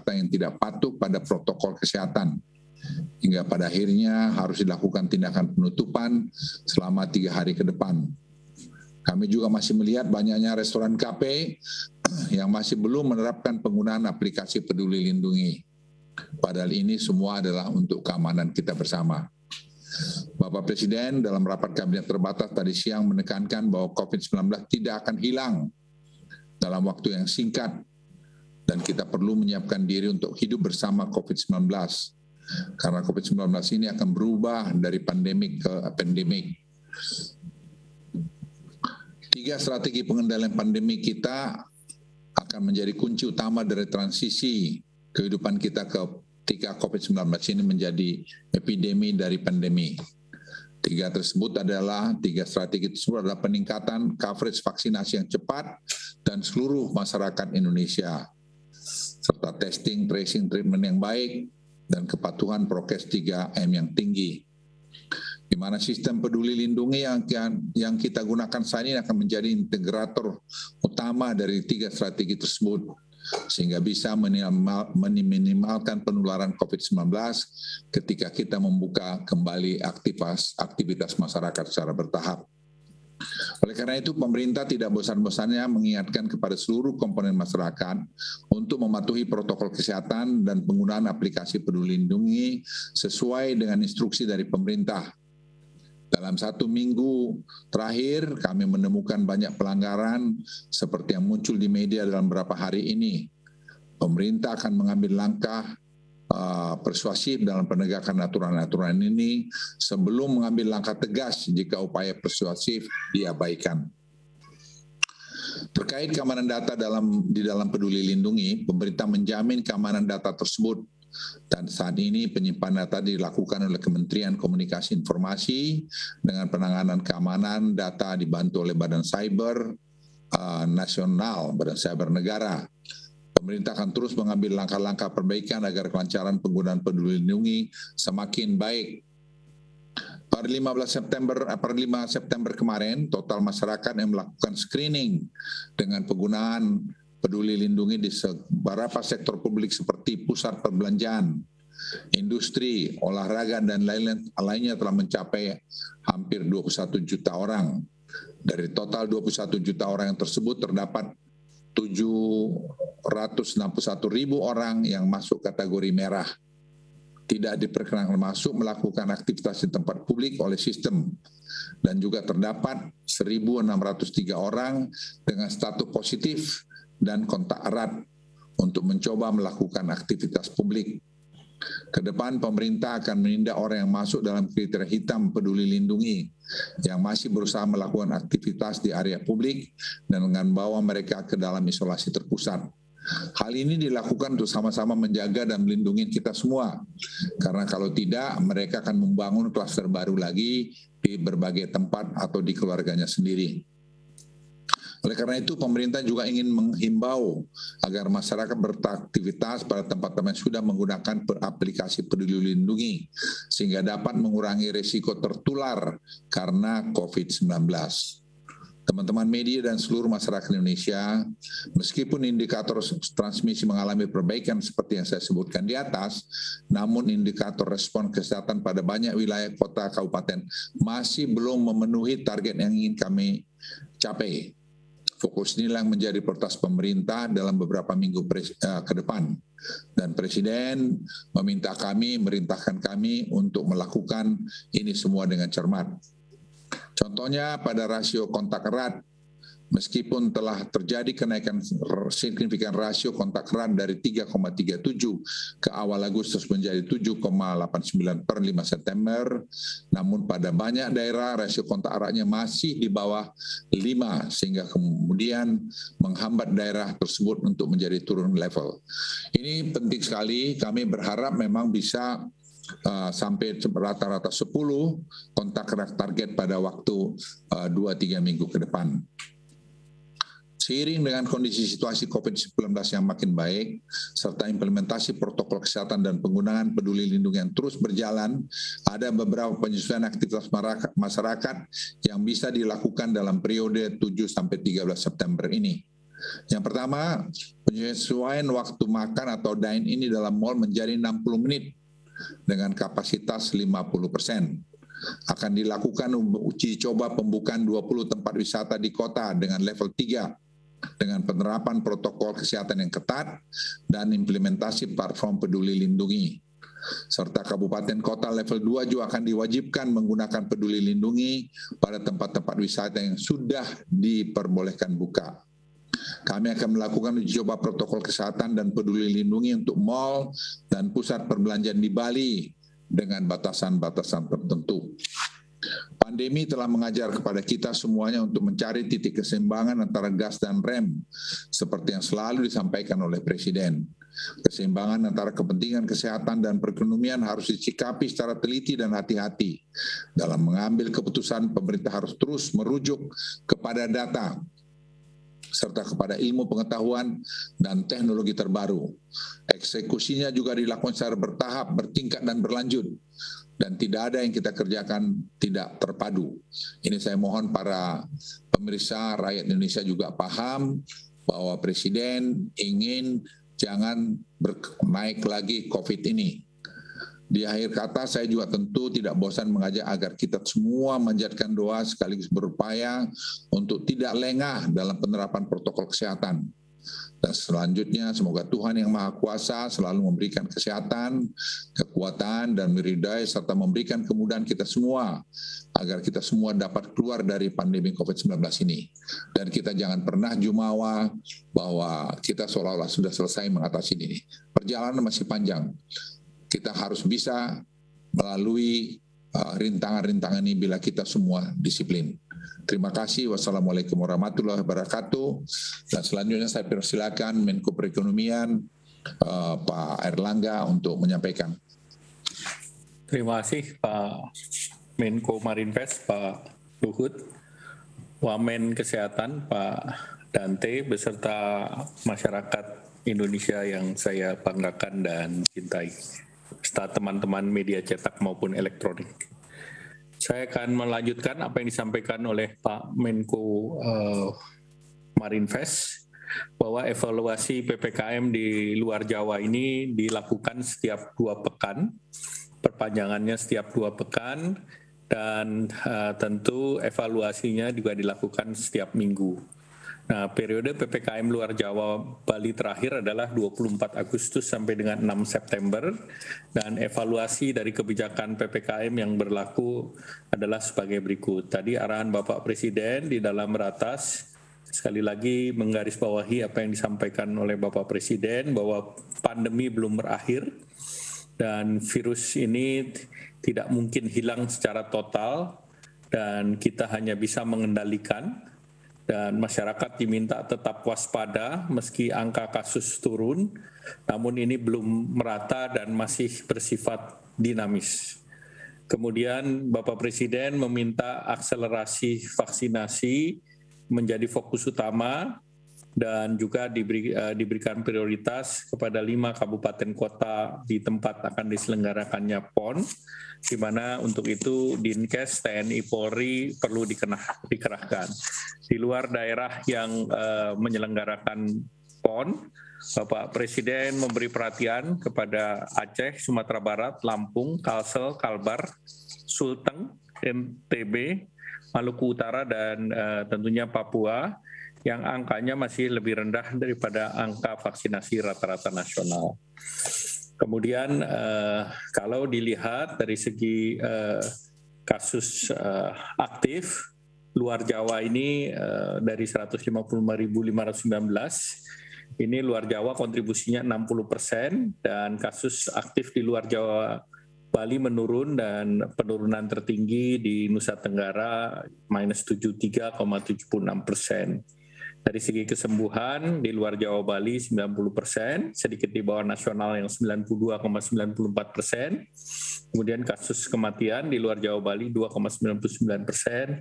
Jakarta yang tidak patuh pada protokol kesehatan. Hingga pada akhirnya harus dilakukan tindakan penutupan selama 3 hari ke depan. Kami juga masih melihat banyaknya restoran kafe yang masih belum menerapkan penggunaan aplikasi Peduli Lindungi. Padahal ini semua adalah untuk keamanan kita bersama. Bapak Presiden dalam rapat kabinet terbatas tadi siang menekankan bahwa COVID-19 tidak akan hilang dalam waktu yang singkat dan kita perlu menyiapkan diri untuk hidup bersama COVID-19. Karena COVID-19 ini akan berubah dari pandemik ke pandemik. 3 strategi pengendalian pandemi kita akan menjadi kunci utama dari transisi kehidupan kita ketika COVID-19 ini menjadi epidemi dari pandemi. 3 strategi tersebut adalah peningkatan coverage vaksinasi yang cepat dan seluruh masyarakat Indonesia, serta testing, tracing, treatment yang baik, dan kepatuhan prokes 3M yang tinggi. Di mana sistem Peduli Lindungi yang kita gunakan saat ini akan menjadi integrator utama dari 3 strategi tersebut, sehingga bisa meminimalkan penularan COVID-19 ketika kita membuka kembali aktivitas masyarakat secara bertahap. Oleh karena itu, pemerintah tidak bosan-bosannya mengingatkan kepada seluruh komponen masyarakat untuk mematuhi protokol kesehatan dan penggunaan aplikasi Peduli Lindungi sesuai dengan instruksi dari pemerintah. Dalam 1 minggu terakhir, kami menemukan banyak pelanggaran seperti yang muncul di media dalam beberapa hari ini. Pemerintah akan mengambil langkah persuasif dalam penegakan aturan-aturan ini sebelum mengambil langkah tegas jika upaya persuasif diabaikan. Terkait keamanan data di dalam Peduli Lindungi, pemerintah menjamin keamanan data tersebut. Dan saat ini penyimpanan data dilakukan oleh Kementerian Komunikasi Informasi dengan penanganan keamanan data dibantu oleh Badan Cyber Nasional, Badan Cyber Negara. Pemerintah akan terus mengambil langkah-langkah perbaikan agar kelancaran penggunaan Peduli Lindungi semakin baik. Pada 5 September kemarin, total masyarakat yang melakukan screening dengan penggunaan Peduli Lindungi di beberapa sektor publik seperti pusat perbelanjaan, industri, olahraga, dan lainnya telah mencapai hampir 21 juta orang. Dari total 21 juta orang yang tersebut terdapat 761.000 orang yang masuk kategori merah. Tidak diperkenankan masuk melakukan aktivitas di tempat publik oleh sistem. Dan juga terdapat 1.603 orang dengan status positif dan kontak erat untuk mencoba melakukan aktivitas publik. Kedepan pemerintah akan menindak orang yang masuk dalam kriteria hitam Peduli Lindungi yang masih berusaha melakukan aktivitas di area publik dan dengan membawa mereka ke dalam isolasi terpusat. Hal ini dilakukan untuk sama-sama menjaga dan melindungi kita semua. Karena kalau tidak, mereka akan membangun klaster baru lagi di berbagai tempat atau di keluarganya sendiri. Oleh karena itu, pemerintah juga ingin menghimbau agar masyarakat beraktivitas pada tempat-tempat yang sudah menggunakan aplikasi Peduli Lindungi, sehingga dapat mengurangi risiko tertular karena COVID-19. Teman-teman media dan seluruh masyarakat Indonesia, meskipun indikator transmisi mengalami perbaikan seperti yang saya sebutkan di atas, namun indikator respon kesehatan pada banyak wilayah kota kabupaten masih belum memenuhi target yang ingin kami capai. Fokus inilah yang menjadi prioritas pemerintah dalam beberapa minggu ke depan. Dan Presiden merintahkan kami untuk melakukan ini semua dengan cermat. Contohnya pada rasio kontak erat, meskipun telah terjadi kenaikan signifikan rasio kontak erat dari 3,37 ke awal Agustus menjadi 7,89 per 5 September, namun pada banyak daerah rasio kontak eratnya masih di bawah 5, sehingga kemudian menghambat daerah tersebut untuk menjadi turun level. Ini penting sekali, kami berharap memang bisa sampai rata-rata 10 kontak erat target pada waktu 2-3 minggu ke depan. Seiring dengan kondisi situasi COVID-19 yang makin baik, serta implementasi protokol kesehatan dan penggunaan Peduli Lindungi yang terus berjalan, ada beberapa penyesuaian aktivitas masyarakat yang bisa dilakukan dalam periode 7-13 September ini. Yang pertama, penyesuaian waktu makan atau dine-in di dalam mal menjadi 60 menit dengan kapasitas 50%. Akan dilakukan uji coba pembukaan 20 tempat wisata di kota dengan level 3 dengan penerapan protokol kesehatan yang ketat dan implementasi platform Peduli Lindungi. Serta kabupaten kota level 2 juga akan diwajibkan menggunakan Peduli Lindungi pada tempat-tempat wisata yang sudah diperbolehkan buka. Kami akan melakukan uji coba protokol kesehatan dan Peduli Lindungi untuk mal dan pusat perbelanjaan di Bali dengan batasan-batasan tertentu. Pandemi telah mengajar kepada kita semuanya untuk mencari titik keseimbangan antara gas dan rem, seperti yang selalu disampaikan oleh Presiden. Keseimbangan antara kepentingan kesehatan dan perekonomian harus disikapi secara teliti dan hati-hati. Dalam mengambil keputusan, pemerintah harus terus merujuk kepada data, serta kepada ilmu pengetahuan dan teknologi terbaru. Eksekusinya juga dilakukan secara bertahap, bertingkat dan berlanjut. Dan tidak ada yang kita kerjakan tidak terpadu. Ini saya mohon para pemirsa, rakyat Indonesia juga paham bahwa Presiden ingin jangan naik lagi COVID ini. Di akhir kata saya juga tentu tidak bosan mengajak agar kita semua menjadikan doa sekaligus berupaya untuk tidak lengah dalam penerapan protokol kesehatan. Dan selanjutnya semoga Tuhan Yang Maha Kuasa selalu memberikan kesehatan, kekuatan dan meridai serta memberikan kemudahan kita semua agar kita semua dapat keluar dari pandemi COVID-19 ini. Dan kita jangan pernah jumawa bahwa kita seolah-olah sudah selesai mengatasi ini. Perjalanan masih panjang. Kita harus bisa melalui rintangan-rintangan ini bila kita semua disiplin. Terima kasih. Wassalamualaikum warahmatullahi wabarakatuh. Dan selanjutnya saya persilakan Menko Perekonomian Pak Airlangga untuk menyampaikan. Terima kasih Pak Menko Marinvest, Pak Luhut, Wamen Kesehatan Pak Dante, beserta masyarakat Indonesia yang saya banggakan dan cintai, serta teman-teman media cetak maupun elektronik. Saya akan melanjutkan apa yang disampaikan oleh Pak Menko Marinvest, bahwa evaluasi PPKM di luar Jawa ini dilakukan setiap 2 pekan, perpanjangannya setiap 2 pekan, dan tentu evaluasinya juga dilakukan setiap minggu. Nah, periode PPKM luar Jawa Bali terakhir adalah 24 Agustus sampai dengan 6 September, dan evaluasi dari kebijakan PPKM yang berlaku adalah sebagai berikut. Tadi arahan Bapak Presiden di dalam ratas, sekali lagi menggarisbawahi apa yang disampaikan oleh Bapak Presiden, bahwa pandemi belum berakhir, dan virus ini tidak mungkin hilang secara total, dan kita hanya bisa mengendalikan. Dan masyarakat diminta tetap waspada meski angka kasus turun, namun ini belum merata dan masih bersifat dinamis. Kemudian Bapak Presiden meminta akselerasi vaksinasi menjadi fokus utama dan juga diberikan prioritas kepada 5 kabupaten kota di tempat akan diselenggarakannya PON, di mana untuk itu Dinkes, TNI, Polri perlu dikerahkan. Di luar daerah yang menyelenggarakan PON, Bapak Presiden memberi perhatian kepada Aceh, Sumatera Barat, Lampung, Kalsel, Kalbar, Sulteng, NTB, Maluku Utara, dan tentunya Papua, yang angkanya masih lebih rendah daripada angka vaksinasi rata-rata nasional. Kemudian kalau dilihat dari segi kasus aktif, luar Jawa ini dari 155.519, ini luar Jawa kontribusinya 60%, dan kasus aktif di luar Jawa Bali menurun, dan penurunan tertinggi di Nusa Tenggara minus 73,76%. Dari segi kesembuhan di luar Jawa Bali 90%, sedikit di bawah nasional yang 92,94%. Kemudian kasus kematian di luar Jawa Bali 2,99%,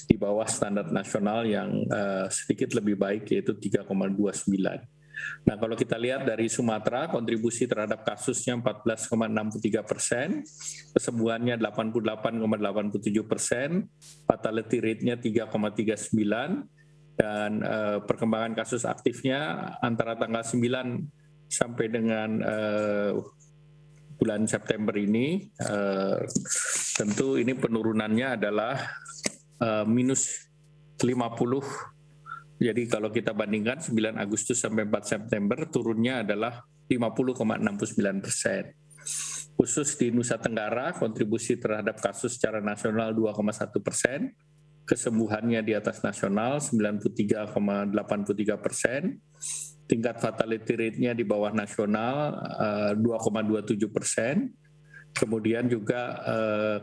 di bawah standar nasional yang sedikit lebih baik yaitu 3,29%. Nah, kalau kita lihat dari Sumatera, kontribusi terhadap kasusnya 14,63%, kesembuhannya 88,87%, fatality rate-nya 3,39%, Dan perkembangan kasus aktifnya antara tanggal 9 sampai dengan bulan September ini, tentu ini penurunannya adalah minus 50. Jadi kalau kita bandingkan 9 Agustus sampai 4 September, turunnya adalah 50,69%. Khusus di Nusa Tenggara, kontribusi terhadap kasus secara nasional 2,1%, kesembuhannya di atas nasional 93,83%, tingkat fatality rate-nya di bawah nasional 2,27%, kemudian juga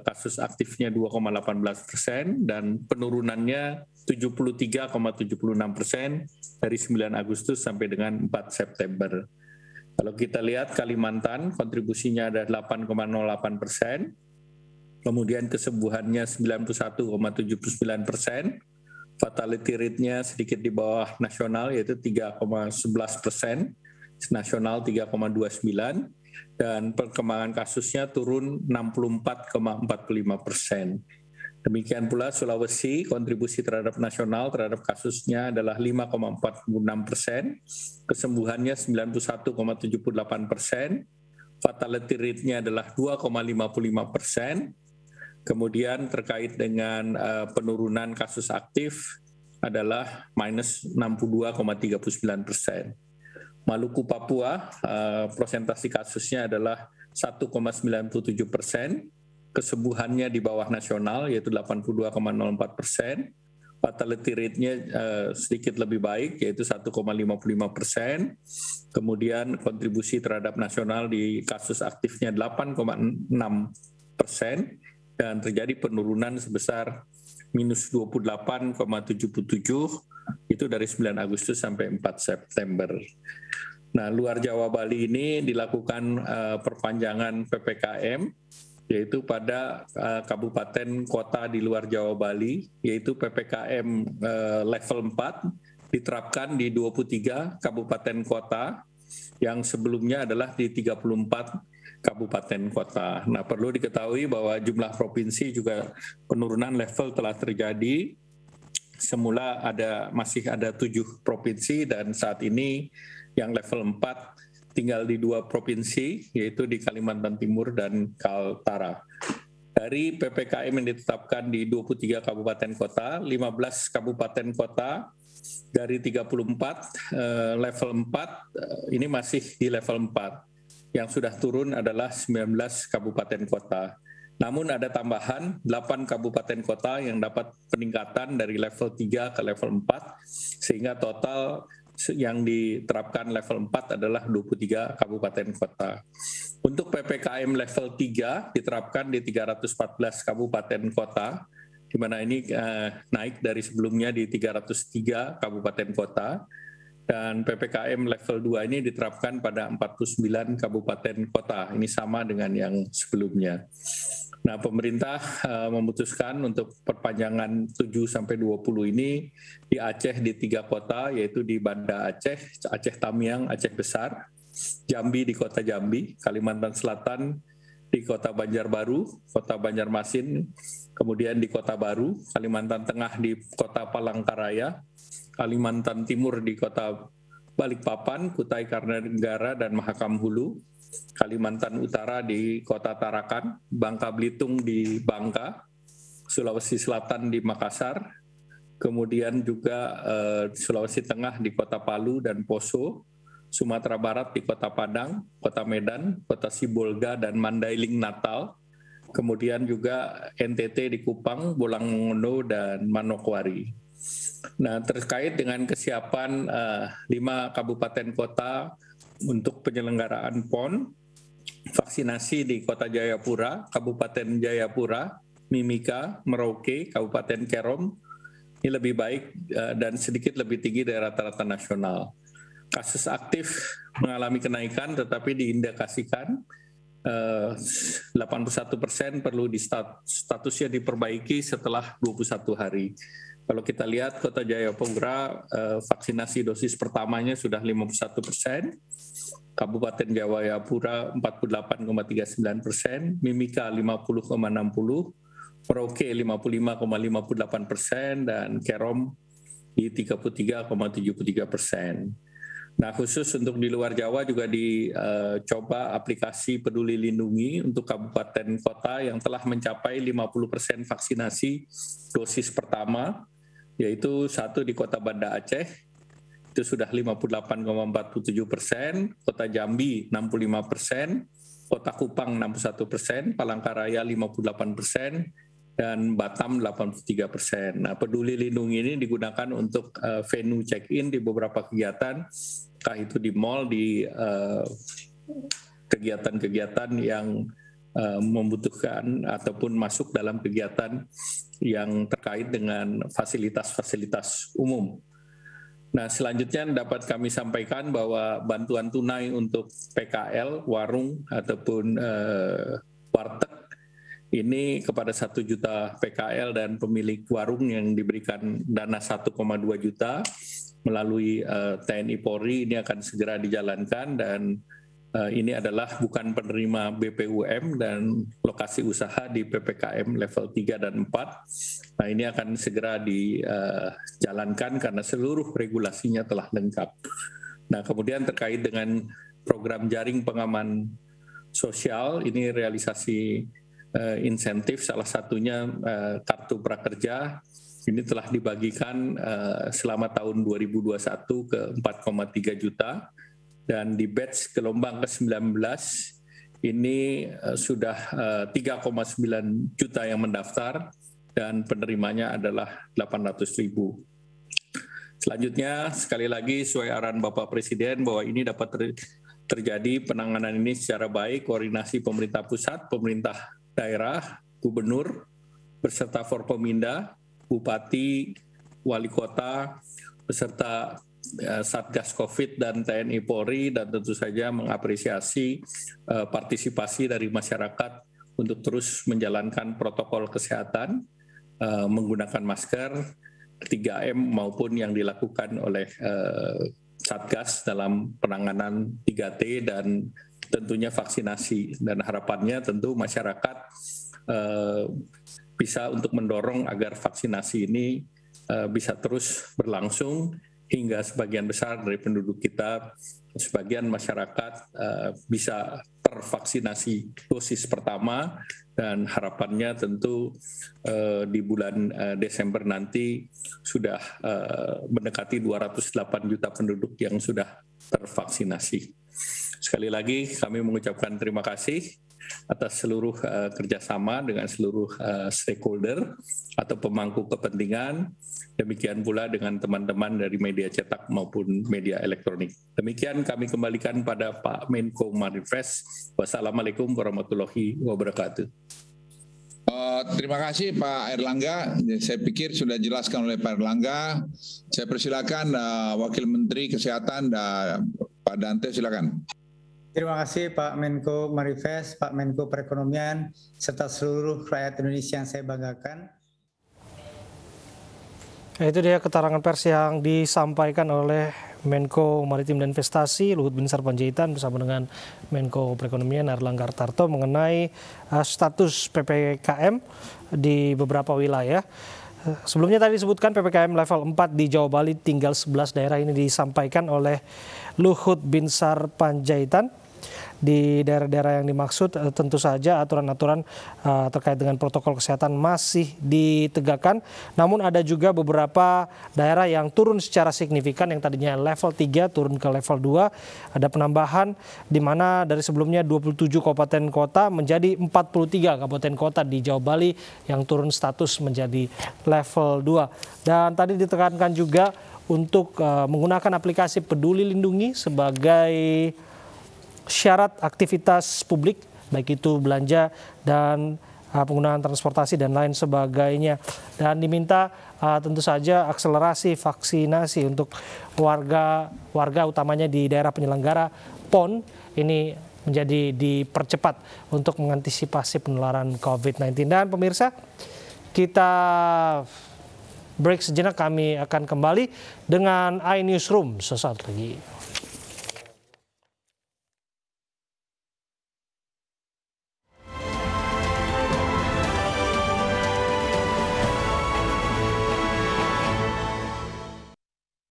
kasus aktifnya 2,18% dan penurunannya 73,76% dari 9 Agustus sampai dengan 4 September. Kalau kita lihat Kalimantan, kontribusinya ada 8,08%, kemudian kesembuhannya 91,79%, fatality rate-nya sedikit di bawah nasional yaitu 3,11%, nasional 3,29%, dan perkembangan kasusnya turun 64,45%. Demikian pula Sulawesi, kontribusi terhadap nasional terhadap kasusnya adalah 5,46%, kesembuhannya 91,78%, fatality rate-nya adalah 2,55%, kemudian terkait dengan penurunan kasus aktif adalah minus 62,39%. Maluku Papua, prosentasi kasusnya adalah 1,97%, kesembuhannya di bawah nasional yaitu 82,04%, fatality rate-nya sedikit lebih baik yaitu 1,55%, kemudian kontribusi terhadap nasional di kasus aktifnya 8,6%, dan terjadi penurunan sebesar minus 28,77, itu dari 9 Agustus sampai 4 September. Nah, luar Jawa Bali ini dilakukan perpanjangan PPKM, yaitu pada kabupaten kota di luar Jawa Bali, yaitu PPKM level 4 diterapkan di 23 kabupaten kota, yang sebelumnya adalah di 34 kabupaten kota. Nah, perlu diketahui bahwa jumlah provinsi juga penurunan level telah terjadi. Semula masih ada 7 provinsi dan saat ini yang level 4 tinggal di 2 provinsi, yaitu di Kalimantan Timur dan Kaltara. Dari PPKM yang ditetapkan di 23 kabupaten kota, 15 kabupaten kota dari 34 level 4 ini masih di level 4. Yang sudah turun adalah 19 kabupaten kota. Namun ada tambahan 8 kabupaten kota yang dapat peningkatan dari level 3 ke level 4, sehingga total yang diterapkan level 4 adalah 23 kabupaten kota. Untuk PPKM level 3 diterapkan di 314 kabupaten kota, di mana ini naik dari sebelumnya di 303 kabupaten kota, dan PPKM level 2 ini diterapkan pada 49 kabupaten kota. Ini sama dengan yang sebelumnya. Nah, pemerintah memutuskan untuk perpanjangan 7 sampai 20 ini di Aceh di 3 kota, yaitu di Banda Aceh, Aceh Tamiang, Aceh Besar, Jambi di kota Jambi, Kalimantan Selatan di kota Banjarbaru, kota Banjarmasin, kemudian di kota Baru, Kalimantan Tengah di kota Palangkaraya, Kalimantan Timur di kota Balikpapan, Kutai Kartanegara dan Mahakam Hulu, Kalimantan Utara di kota Tarakan, Bangka Belitung di Bangka, Sulawesi Selatan di Makassar, kemudian juga Sulawesi Tengah di kota Palu dan Poso, Sumatera Barat di kota Padang, kota Medan, kota Sibolga dan Mandailing Natal, kemudian juga NTT di Kupang, Bolangondo dan Manokwari. Nah, terkait dengan kesiapan 5 kabupaten kota untuk penyelenggaraan PON, vaksinasi di Kota Jayapura, Kabupaten Jayapura, Mimika, Merauke, Kabupaten Kerom, ini lebih baik dan sedikit lebih tinggi dari rata-rata nasional. Kasus aktif mengalami kenaikan tetapi diindikasikan 81% perlu statusnya diperbaiki setelah 21 hari. Kalau kita lihat Kota Jayapura, vaksinasi dosis pertamanya sudah 51%, Kabupaten Jayapura 48,39%, Mimika 50,60%, Merauke 55,58%, dan Kerom di 33,73%. Nah, khusus untuk di luar Jawa juga dicoba aplikasi Peduli Lindungi untuk kabupaten kota yang telah mencapai 50% vaksinasi dosis pertama, yaitu satu di Kota Banda Aceh, itu sudah 58,47%, Kota Jambi 65%, Kota Kupang 61%, Palangkaraya 58%, dan Batam 83%. Nah, Peduli Lindungi ini digunakan untuk venue check-in di beberapa kegiatan, entah itu di mal, di kegiatan-kegiatan yang membutuhkan ataupun masuk dalam kegiatan yang terkait dengan fasilitas-fasilitas umum. Nah, selanjutnya dapat kami sampaikan bahwa bantuan tunai untuk PKL, warung, ataupun warteg, ini kepada 1 juta PKL dan pemilik warung yang diberikan dana 1,2 juta melalui TNI Polri, ini akan segera dijalankan, dan ini adalah bukan penerima BPUM dan lokasi usaha di PPKM level 3 dan 4. Nah, ini akan segera dijalankan karena seluruh regulasinya telah lengkap. Nah, kemudian terkait dengan program jaring pengaman sosial, ini realisasi insentif, salah satunya kartu prakerja, ini telah dibagikan selama tahun 2021 ke 4,3 juta, dan di batch gelombang ke-19 ini sudah 3,9 juta yang mendaftar dan penerimanya adalah 800.000. Selanjutnya, sekali lagi sesuai arahan Bapak Presiden bahwa ini dapat terjadi penanganan ini secara baik, koordinasi pemerintah pusat, pemerintah daerah, gubernur, beserta Forkominda, bupati, wali kota, beserta Satgas COVID dan TNI Polri, dan tentu saja mengapresiasi partisipasi dari masyarakat untuk terus menjalankan protokol kesehatan, menggunakan masker, 3M maupun yang dilakukan oleh Satgas dalam penanganan 3T dan tentunya vaksinasi. Dan harapannya tentu masyarakat bisa untuk mendorong agar vaksinasi ini bisa terus berlangsung hingga sebagian besar dari penduduk kita, sebagian masyarakat bisa tervaksinasi dosis pertama, dan harapannya tentu di bulan Desember nanti sudah mendekati 208 juta penduduk yang sudah tervaksinasi. Sekali lagi kami mengucapkan terima kasih atas seluruh kerjasama dengan seluruh stakeholder atau pemangku kepentingan, demikian pula dengan teman-teman dari media cetak maupun media elektronik. Demikian kami kembalikan pada Pak Menko Marifest. Wassalamualaikum warahmatullahi wabarakatuh. Terima kasih Pak Airlangga. Saya pikir sudah dijelaskan oleh Pak Airlangga. Saya persilakan Wakil Menteri Kesehatan, Pak Dante, silakan. Terima kasih Pak Menko Marifest, Pak Menko Perekonomian, serta seluruh rakyat Indonesia yang saya banggakan. Itu dia keterangan pers yang disampaikan oleh Menko Maritim dan Investasi Luhut Binsar Panjaitan bersama dengan Menko Perekonomian Airlangga Hartarto mengenai status PPKM di beberapa wilayah. Sebelumnya tadi disebutkan PPKM level 4 di Jawa Bali tinggal 11 daerah, ini disampaikan oleh Luhut Binsar Panjaitan. Di daerah-daerah yang dimaksud tentu saja aturan-aturan terkait dengan protokol kesehatan masih ditegakkan. Namun ada juga beberapa daerah yang turun secara signifikan, yang tadinya level 3 turun ke level 2. Ada penambahan di mana dari sebelumnya 27 kabupaten kota menjadi 43 kabupaten kota di Jawa Bali yang turun status menjadi level 2. Dan tadi ditekankan juga untuk menggunakan aplikasi Peduli Lindungi sebagai syarat aktivitas publik, baik itu belanja dan penggunaan transportasi dan lain sebagainya. Dan diminta tentu saja akselerasi vaksinasi untuk warga utamanya di daerah penyelenggara PON ini menjadi dipercepat untuk mengantisipasi penularan COVID-19. Dan pemirsa, kita break sejenak, kami akan kembali dengan iNewsroom sesaat lagi.